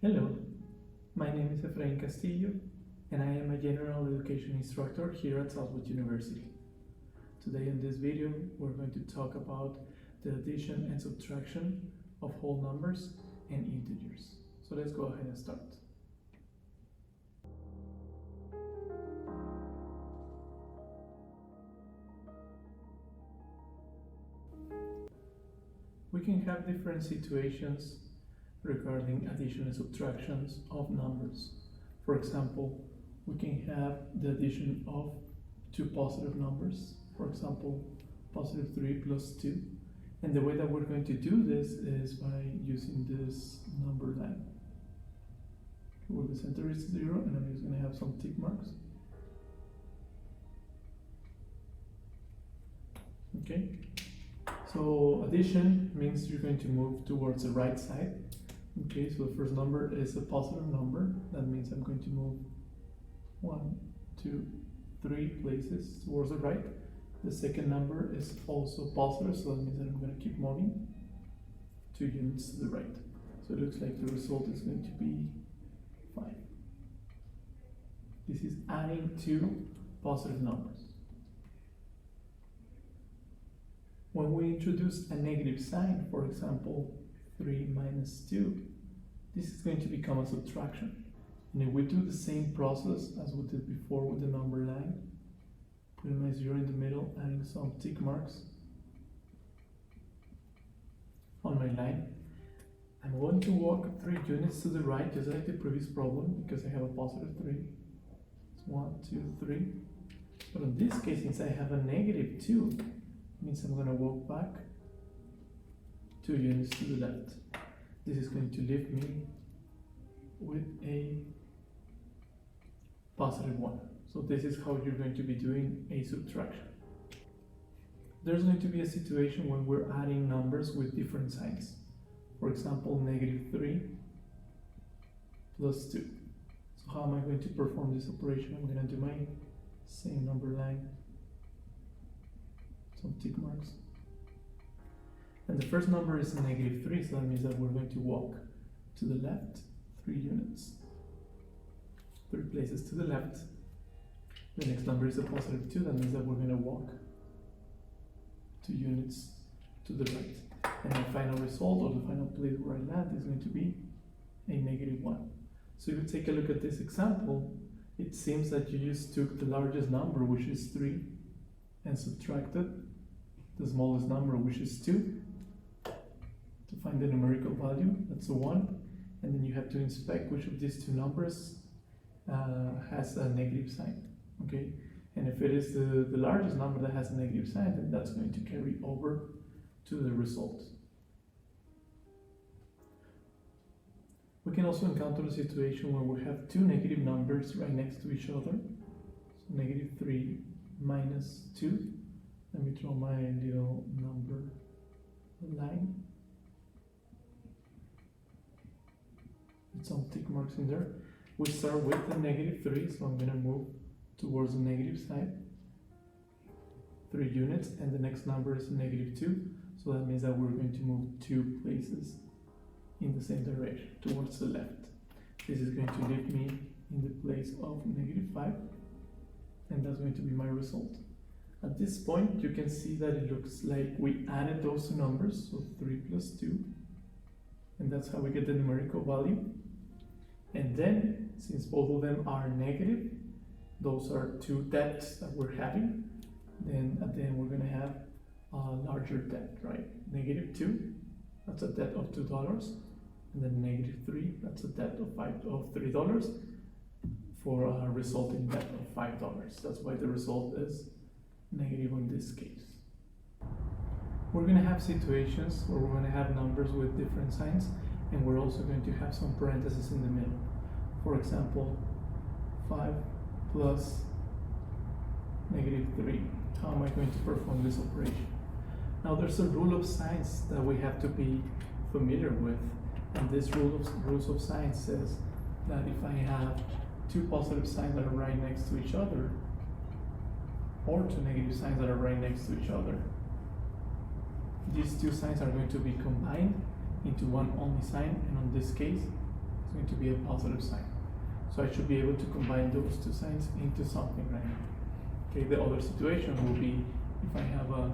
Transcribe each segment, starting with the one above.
Hello, my name is Castillo and I am a general education instructor here at Southwood University. Today in this video we're going to talk about the addition and subtraction of whole numbers and integers. So let's go ahead and start. We can have different situations regarding addition and subtractions of numbers. For example, we can have the addition of two positive numbers, for example, positive 3 plus 2. And the way that we're going to do this is by using this number line, where the center is 0, and I'm just going to have some tick marks. Okay, so addition means you're going to move towards the right side. Okay, so the first number is a positive number. That means I'm going to move 1, 2, 3 places towards the right. The second number is also positive, so that means that I'm going to keep moving 2 units to the right. So it looks like the result is going to be 5. This is adding two positive numbers. When we introduce a negative sign, for example, 3 minus 2, this is going to become a subtraction. And if we do the same process as we did before with the number line, putting my 0 in the middle, adding some tick marks on my line, I'm going to walk 3 units to the right, just like the previous problem, because I have a positive 3. It's 1, 2, 3. But in this case, since I have a negative 2, it means I'm going to walk back 2 units to the left. This is going to leave me with a positive 1. So this is how you're going to be doing a subtraction. There's going to be a situation when we're adding numbers with different signs. For example, negative 3 plus 2. So how am I going to perform this operation? I'm going to do my same number line, some tick marks. And the first number is negative 3, so that means that we're going to walk to the left 3 units. 3 places to the left. The next number is a positive 2, that means that we're going to walk 2 units to the right. And the final result, or the final place where I land, is going to be a negative 1. So if you take a look at this example, it seems that you just took the largest number, which is 3, and subtracted the smallest number, which is 2, to find the numerical value. That's a 1, and then you have to inspect which of these two numbers has a negative sign. Okay, and if it is the largest number that has a negative sign, then that's going to carry over to the result. We can also encounter a situation where we have two negative numbers right next to each other. So negative 3 minus 2. Let me draw my little number line. With some tick marks in there. We start with the negative 3, so I'm going to move towards the negative side 3 units, and the next number is negative 2, so that means that we're going to move 2 places in the same direction towards the left. This is going to leave me in the place of negative 5, and that's going to be my result. At this point, you can see that it looks like we added those two numbers, so 3 plus 2, and that's how we get the numerical value. And then, since both of them are negative, those are two debts that we're having, then at the end we're going to have a larger debt, right? Negative 2, that's a debt of $2, and then negative 3, that's a debt of $3, for a resulting debt of $5. That's why the result is negative in this case. We're going to have situations where we're going to have numbers with different signs, and we're also going to have some parentheses in the middle. For example, 5 plus negative 3. How am I going to perform this operation? Now there's a rule of signs that we have to be familiar with, and this rules of signs says that if I have two positive signs that are right next to each other, or two negative signs that are right next to each other, these two signs are going to be combined into one only sign, and in this case It's going to be a positive sign. So I should be able to combine those two signs into something right now. Okay, the other situation will be if I have a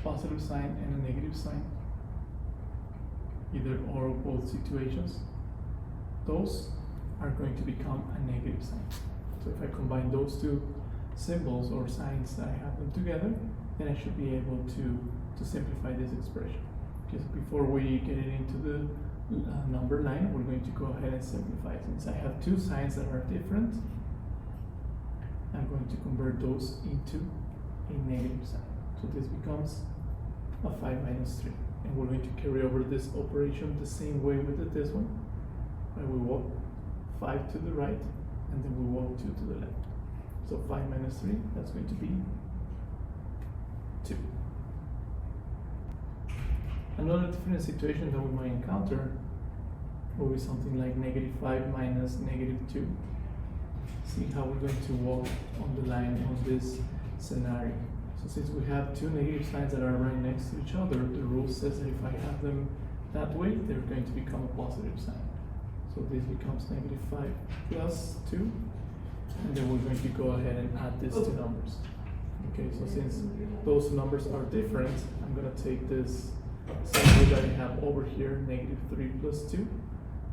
positive sign and a negative sign, either or both situations, those are going to become a negative sign. So if I combine those two symbols or signs that I have them together, then I should be able to simplify this expression. Just before we get it into the number line, we're going to go ahead and simplify. Since I have two signs that are different, I'm going to convert those into a negative sign. So this becomes a 5 minus 3. And we're going to carry over this operation the same way we did this one. And we walk 5 to the right, and then we walk 2 to the left. So 5 minus 3, that's going to be 2. Another different situation that we might encounter will be something like negative 5 minus negative 2. See how we're going to walk on the line on this scenario. So since we have two negative signs that are right next to each other, the rule says that if I have them that way, they're going to become a positive sign. So this becomes negative 5 plus 2, and then we're going to go ahead and add these two numbers. Okay, so since those numbers are different, I'm going to take this symbol that I have over here, negative 3 plus 2.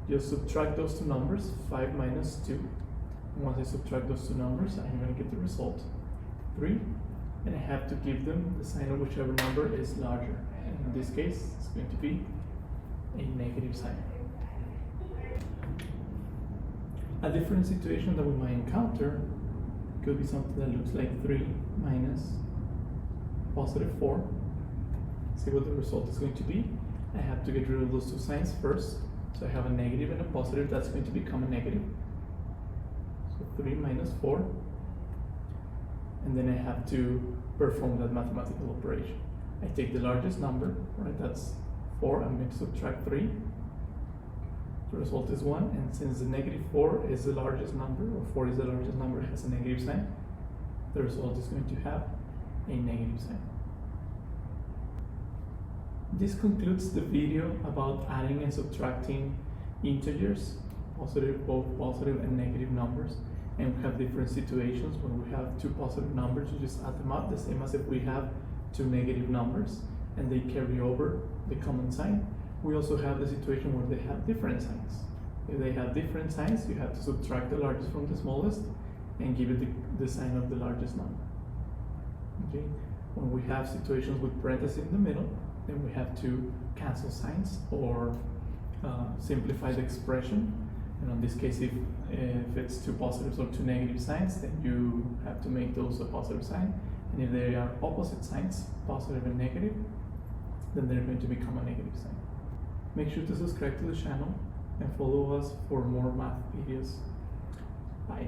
Just subtract those two numbers, 5 minus 2. And once I subtract those two numbers, I'm going to get the result, 3. And I have to give them the sign of whichever number is larger. And in this case, it's going to be a negative sign. A different situation that we might encounter could be something that looks like 3 minus positive 4. See what the result is going to be. I have to get rid of those two signs first. So I have a negative and a positive, that's going to become a negative. So 3 minus 4. And then I have to perform that mathematical operation. I take the largest number, right, that's 4, I'm going to subtract 3. The result is 1, and since the negative 4 is the largest number, or 4 is the largest number, it has a negative sign, the result is going to have a negative sign. This concludes the video about adding and subtracting integers, both positive and negative numbers. And we have different situations. When we have two positive numbers, you just add them up, the same as if we have two negative numbers and they carry over the common sign. We also have the situation where they have different signs. If they have different signs, you have to subtract the largest from the smallest and give it the sign of the largest number. Okay? When we have situations with parentheses in the middle, then we have to cancel signs or simplify the expression. And in this case, if it's two positives or two negative signs, then you have to make those a positive sign. And if they are opposite signs, positive and negative, then they're going to become a negative sign. Make sure to subscribe to the channel and follow us for more math videos. Bye.